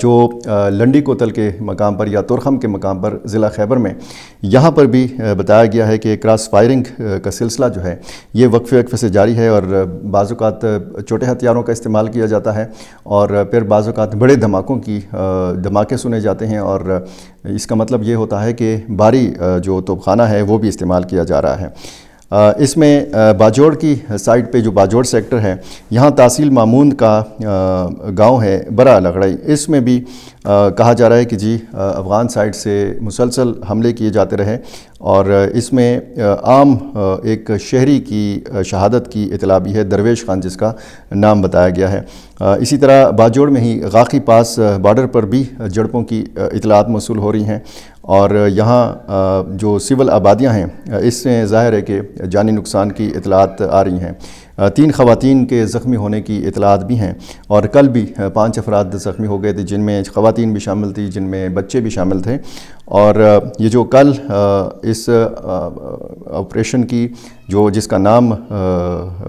جو لنڈی کوتل کے مقام پر یا ترخم کے مقام پر ضلع خیبر میں یہاں پر بھی بتایا گیا ہے کہ کراس فائرنگ کا سلسلہ جو ہے یہ وقفے سے جاری ہے، اور بعض اوقات چھوٹے ہتھیاروں کا استعمال کیا جاتا ہے اور پھر بعض اوقات بڑے دھماکے سنے جاتے ہیں، اور اس کا مطلب یہ ہوتا ہے کہ بھاری جو توپخانہ ہے وہ بھی استعمال کیا جا رہا ہے۔ اس میں باجوڑ کی سائٹ پہ جو باجوڑ سیکٹر ہے، یہاں تحصیل ماموند کا گاؤں ہے برا لگڑئی، اس میں بھی کہا جا رہا ہے کہ جی افغان سائٹ سے مسلسل حملے کیے جاتے رہے، اور اس میں عام ایک شہری کی شہادت کی اطلاع بھی ہے، درویش خان جس کا نام بتایا گیا ہے۔ اسی طرح باجوڑ میں ہی غاقی پاس بارڈر پر بھی جھڑپوں کی اطلاعات موصول ہو رہی ہیں، اور یہاں جو سول آبادیاں ہیں اس سے ظاہر ہے کہ جانی نقصان کی اطلاعات آ رہی ہیں۔ 3 خواتین کے زخمی ہونے کی اطلاعات بھی ہیں، اور کل بھی 5 افراد زخمی ہو گئے تھے، جن میں خواتین بھی شامل تھی، جن میں بچے بھی شامل تھے، اور یہ جو کل اس آپریشن کی جس کا نام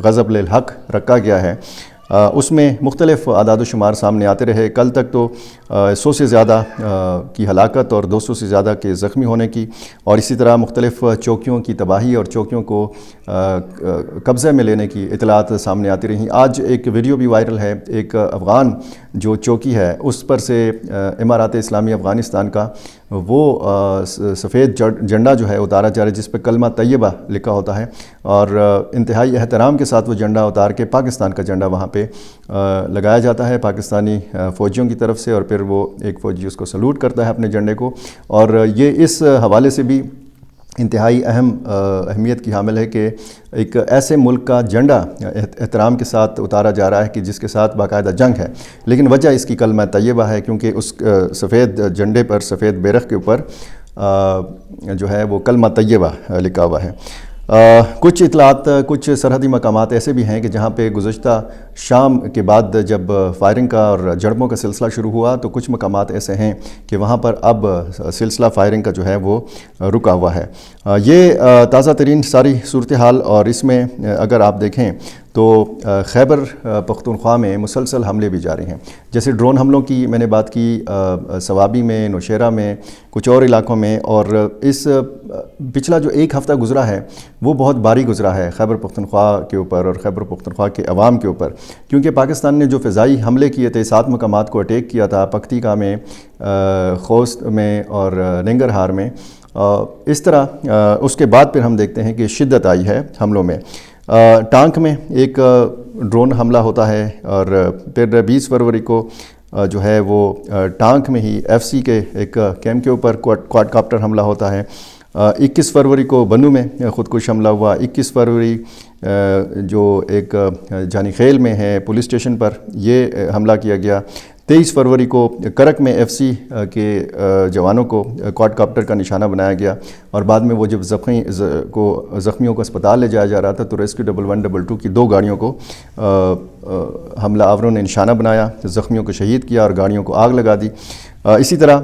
غضب للحق رکھا گیا ہے، اس میں مختلف اعداد و شمار سامنے آتے رہے۔ کل تک تو 100 سے زیادہ کی ہلاکت اور 200 سے زیادہ کے زخمی ہونے کی، اور اسی طرح مختلف چوکیوں کی تباہی اور چوکیوں کو قبضے میں لینے کی اطلاعات سامنے آتی رہیں۔ آج ایک ویڈیو بھی وائرل ہے، ایک افغان جو چوکی ہے اس پر سے امارات اسلامی افغانستان کا وہ سفید جھنڈا جو ہے اتارا جا رہا ہے، جس پہ کلمہ طیبہ لکھا ہوتا ہے، اور انتہائی احترام کے ساتھ وہ جھنڈا اتار کے پاکستان کا جھنڈا وہاں پہ لگایا جاتا ہے پاکستانی فوجیوں کی طرف سے، اور پھر وہ ایک فوجی اس کو سلوٹ کرتا ہے اپنے جھنڈے کو، اور یہ اس حوالے سے بھی انتہائی اہمیت کی حامل ہے کہ ایک ایسے ملک کا جھنڈا احترام کے ساتھ اتارا جا رہا ہے کہ جس کے ساتھ باقاعدہ جنگ ہے، لیکن وجہ اس کی کلمہ طیبہ ہے، کیونکہ اس سفید جھنڈے پر، سفید بیرق کے اوپر جو ہے وہ کلمہ طیبہ لکھا ہوا ہے۔ کچھ اطلاعات، کچھ سرحدی مقامات ایسے بھی ہیں کہ جہاں پہ گزشتہ شام کے بعد جب فائرنگ کا اور جھڑپوں کا سلسلہ شروع ہوا تو کچھ مقامات ایسے ہیں کہ وہاں پر اب سلسلہ فائرنگ کا جو ہے وہ رکا ہوا ہے۔ یہ تازہ ترین ساری صورتحال، اور اس میں اگر آپ دیکھیں تو خیبر پختونخوا میں مسلسل حملے بھی جاری ہیں، جیسے ڈرون حملوں کی میں نے بات کی، سوابی میں، نوشیرہ میں، کچھ اور علاقوں میں، اور اس پچھلا جو 1 ہفتہ گزرا ہے وہ بہت بھاری گزرا ہے خیبر پختونخوا کے اوپر اور خیبر پختونخوا کے عوام کے اوپر، کیونکہ پاکستان نے جو فضائی حملے کیے تھے، 7 مقامات کو اٹیک کیا تھا، پکتیکا میں، خوست میں اور ننگرہار میں، اس طرح اس کے بعد پھر ہم دیکھتے ہیں کہ شدت آئی ہے حملوں میں۔ ٹانک میں ایک ڈرون حملہ ہوتا ہے، اور پھر 20 فروری کو جو ہے وہ ٹانک میں ہی FCC کے ایک کیمپ کے اوپر کواد کاپٹر حملہ ہوتا ہے۔ 21 فروری کو بنو میں خودکش حملہ ہوا۔ 21 فروری جو ایک جانی خیل میں ہے پولیس اسٹیشن پر، یہ حملہ کیا گیا۔ 23 فروری کو کرک میں FCC کے جوانوں کو کواد کاپٹر کا نشانہ بنایا گیا، اور بعد میں وہ جب زخمیوں کو اسپتال لے جایا جا رہا تھا تو ریسکیو 112 کی 2 گاڑیوں کو حملہ آوروں نے نشانہ بنایا، زخمیوں کو شہید کیا اور گاڑیوں کو آگ لگا دی۔ اسی طرح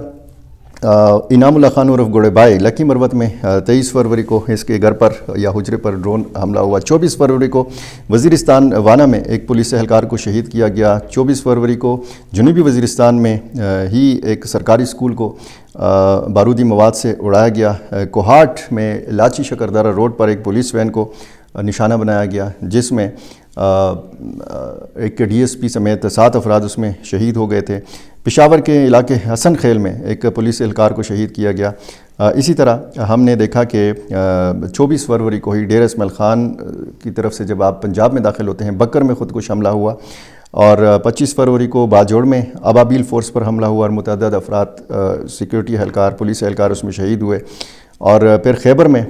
انعام اللہ خان عرف گوڑے بھائی لکی مروت میں 23 فروری کو اس کے گھر پر یا حجرے پر ڈرون حملہ ہوا۔ 24 فروری کو وزیرستان وانا میں ایک پولیس اہلکار کو شہید کیا گیا۔ 24 فروری کو جنوبی وزیرستان میں ہی ایک سرکاری اسکول کو بارودی مواد سے اڑایا گیا۔ کوہاٹ میں لاچی شکردارہ روڈ پر ایک پولیس وین کو نشانہ بنایا گیا، جس میں ایک DSP سمیت 7 افراد اس میں شہید ہو گئے تھے۔ پشاور کے علاقے حسن خیل میں ایک پولیس اہلکار کو شہید کیا گیا۔ اسی طرح ہم نے دیکھا کہ 24 فروری کو ہی ڈیرہ اسماعیل خان کی طرف سے جب آپ پنجاب میں داخل ہوتے ہیں، بکر میں خودکش حملہ ہوا، اور 25 فروری کو باجوڑ میں ابابیل فورس پر حملہ ہوا اور متعدد افراد سیکیورٹی اہلکار، پولیس اہلکار اس میں شہید ہوئے۔ اور پھر خیبر میں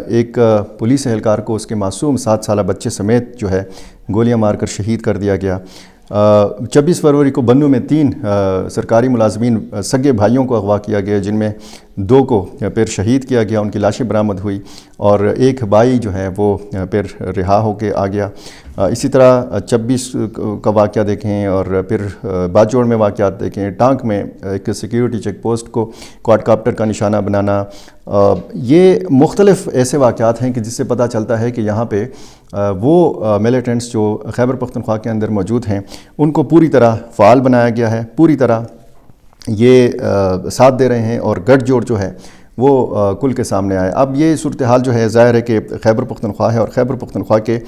ایک پولیس اہلکار کو اس کے معصوم 7 سالہ بچے سمیت جو ہے گولیاں مار کر شہید کر دیا گیا۔ 26 فروری کو بنو میں 3 سرکاری ملازمین سگے بھائیوں کو اغوا کیا گیا، جن میں 2 کو پھر شہید کیا گیا، ان کی لاشیں برآمد ہوئی، اور ایک بھائی جو ہے وہ پھر رہا ہو کے آ گیا۔ اسی طرح 26 کا واقعہ دیکھیں، اور پھر باجوڑ میں واقعات دیکھیں، ٹانک میں ایک سیکیورٹی چیک پوسٹ کو کواد کاپٹر کا نشانہ بنانا۔ یہ مختلف ایسے واقعات ہیں کہ جس سے پتہ چلتا ہے کہ یہاں پہ وہ ملیٹنٹس جو خیبر پختونخوا کے اندر موجود ہیں ان کو پوری طرح فعال بنایا گیا ہے، پوری طرح یہ ساتھ دے رہے ہیں اور گٹھ جوڑ جو ہے وہ کل کے سامنے آئے۔ اب یہ صورتحال جو ہے ظاہر ہے کہ خیبر پختونخوا ہے، اور خیبر پختونخوا کے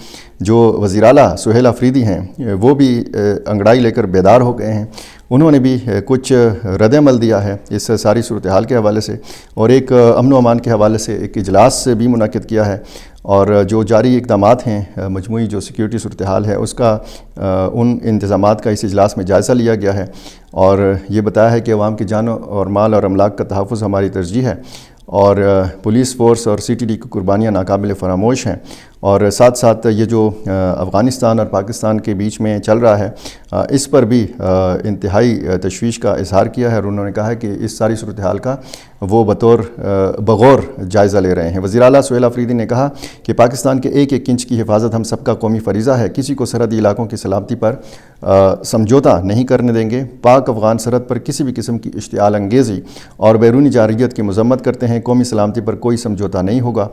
جو وزیر اعلیٰ سہیل آفریدی ہیں وہ بھی انگڑائی لے کر بیدار ہو گئے ہیں۔ انہوں نے بھی کچھ رد عمل دیا ہے اس ساری صورتحال کے حوالے سے، اور ایک امن و امان کے حوالے سے ایک اجلاس بھی منعقد کیا ہے، اور جو جاری اقدامات ہیں مجموعی جو سیکیورٹی صورتحال ہے اس کا ان انتظامات کا اس اجلاس میں جائزہ لیا گیا ہے، اور یہ بتایا ہے کہ عوام کی جان اور مال اور املاک کا تحفظ ہماری ترجیح ہے، اور پولیس فورس اور سی ٹی ڈی کی قربانیاں ناقابل فراموش ہیں، اور ساتھ ساتھ یہ جو افغانستان اور پاکستان کے بیچ میں چل رہا ہے اس پر بھی انتہائی تشویش کا اظہار کیا ہے، اور انہوں نے کہا ہے کہ اس ساری صورتحال کا وہ بغور جائزہ لے رہے ہیں۔ وزیر اعلیٰ سہیل آفریدی نے کہا کہ پاکستان کے ایک ایک انچ کی حفاظت ہم سب کا قومی فریضہ ہے، کسی کو سرحدی علاقوں کی سلامتی پر سمجھوتہ نہیں کرنے دیں گے، پاک افغان سرحد پر کسی بھی قسم کی اشتعال انگیزی اور بیرونی جارحیت کی مذمت کرتے ہیں، قومی سلامتی پر کوئی سمجھوتہ نہیں ہوگا،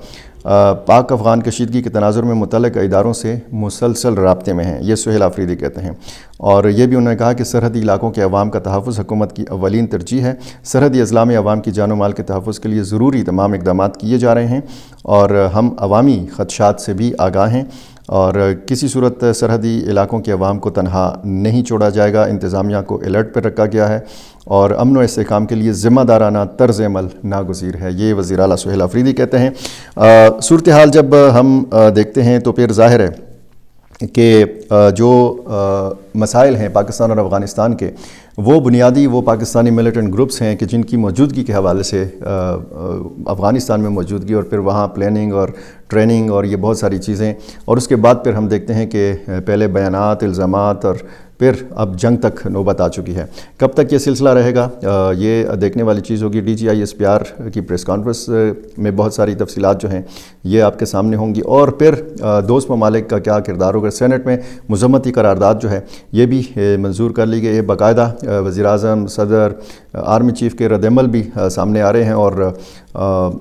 پاک افغان کشیدگی کے تناظر میں متعلقہ اداروں سے مسلسل رابطے میں ہیں، یہ سہیل آفریدی کہتے ہیں۔ اور یہ بھی انہوں نے کہا کہ سرحدی علاقوں کے عوام کا تحفظ حکومت کی اولین ترجیح ہے، سرحدی اضلاع میں عوام کی جان و مال کے تحفظ کے لیے ضروری تمام اقدامات کیے جا رہے ہیں، اور ہم عوامی خدشات سے بھی آگاہ ہیں، اور کسی صورت سرحدی علاقوں کے عوام کو تنہا نہیں چھوڑا جائے گا، انتظامیہ کو الرٹ پر رکھا گیا ہے، اور امن و استحکام کے لیے ذمہ دارانہ طرز عمل ناگزیر ہے، یہ وزیر اعلیٰ سہیل آفریدی کہتے ہیں۔ صورتحال جب ہم دیکھتے ہیں تو پھر ظاہر ہے کہ جو مسائل ہیں پاکستان اور افغانستان کے، وہ بنیادی وہ پاکستانی ملیٹنٹ گروپس ہیں کہ جن کی موجودگی کے حوالے سے افغانستان میں موجودگی، اور پھر وہاں پلاننگ اور ٹریننگ اور یہ بہت ساری چیزیں، اور اس کے بعد پھر ہم دیکھتے ہیں کہ پہلے بیانات، الزامات، اور پھر اب جنگ تک نوبت آ چکی ہے۔ کب تک یہ سلسلہ رہے گا یہ دیکھنے والی چیز ہوگی۔ D G I S P R کی پریس کانفرنس میں بہت ساری تفصیلات جو ہیں یہ آپ کے سامنے ہوں گی، اور پھر دوست ممالک کا کیا کردار ہوگا۔ سینٹ میں مذمتی قرارداد جو ہے یہ بھی منظور کر لی گئی ہے، باقاعدہ وزیر اعظم، صدر، آرمی چیف کے رد عمل بھی سامنے آ رہے ہیں، اور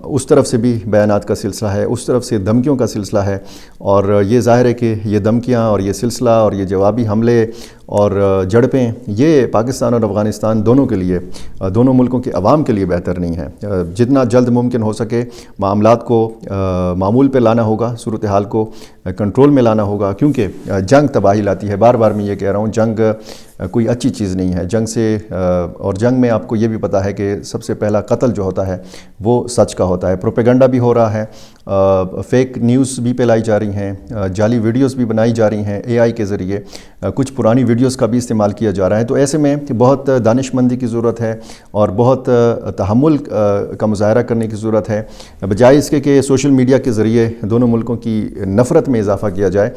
اس طرف سے بھی بیانات کا سلسلہ ہے، اس طرف سے دھمکیوں کا سلسلہ ہے، اور یہ ظاہر ہے کہ یہ دھمکیاں اور یہ سلسلہ اور یہ جوابی حملے اور جھڑپیں یہ پاکستان اور افغانستان دونوں کے لیے، دونوں ملکوں کے عوام کے لیے بہتر نہیں ہے۔ جتنا جلد ممکن ہو سکے معاملات کو معمول پہ لانا ہوگا، صورتحال کو کنٹرول میں لانا ہوگا، کیونکہ جنگ تباہی لاتی ہے۔ بار بار میں یہ کہہ رہا ہوں، جنگ کوئی اچھی چیز نہیں ہے۔ جنگ سے اور جنگ میں آپ کو یہ بھی پتہ ہے کہ سب سے پہلا قتل جو ہوتا ہے وہ سچ کا ہوتا ہے۔ پروپیگنڈا بھی ہو رہا ہے، فیک نیوز بھی پھیلائی جا رہی ہیں، جعلی ویڈیوز بھی بنائی جا رہی ہیں اے آئی کے ذریعے، کچھ پرانی ویڈیوز کا بھی استعمال کیا جا رہا ہے۔ تو ایسے میں بہت دانش مندی کی ضرورت ہے اور بہت تحمل کا مظاہرہ کرنے کی ضرورت ہے، بجائے اس کے کہ سوشل میڈیا کے ذریعے دونوں ملکوں کی نفرت میں اضافہ کیا جائے۔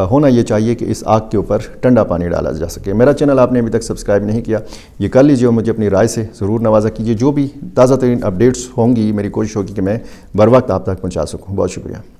ہونا یہ چاہیے کہ اس آگ کے اوپر ٹھنڈا پانی ڈالا جا سکے۔ میرا چینل آپ نے ابھی تک سبسکرائب نہیں کیا، یہ کر لیجیے اور مجھے اپنی رائے سے ضرور نوازا کیجیے۔ جو بھی تازہ ترین اپڈیٹس ہوں گی میری کوشش ہوگی کہ میں بر وقت آپ تک پہنچا سکوں۔ بہت شکریہ۔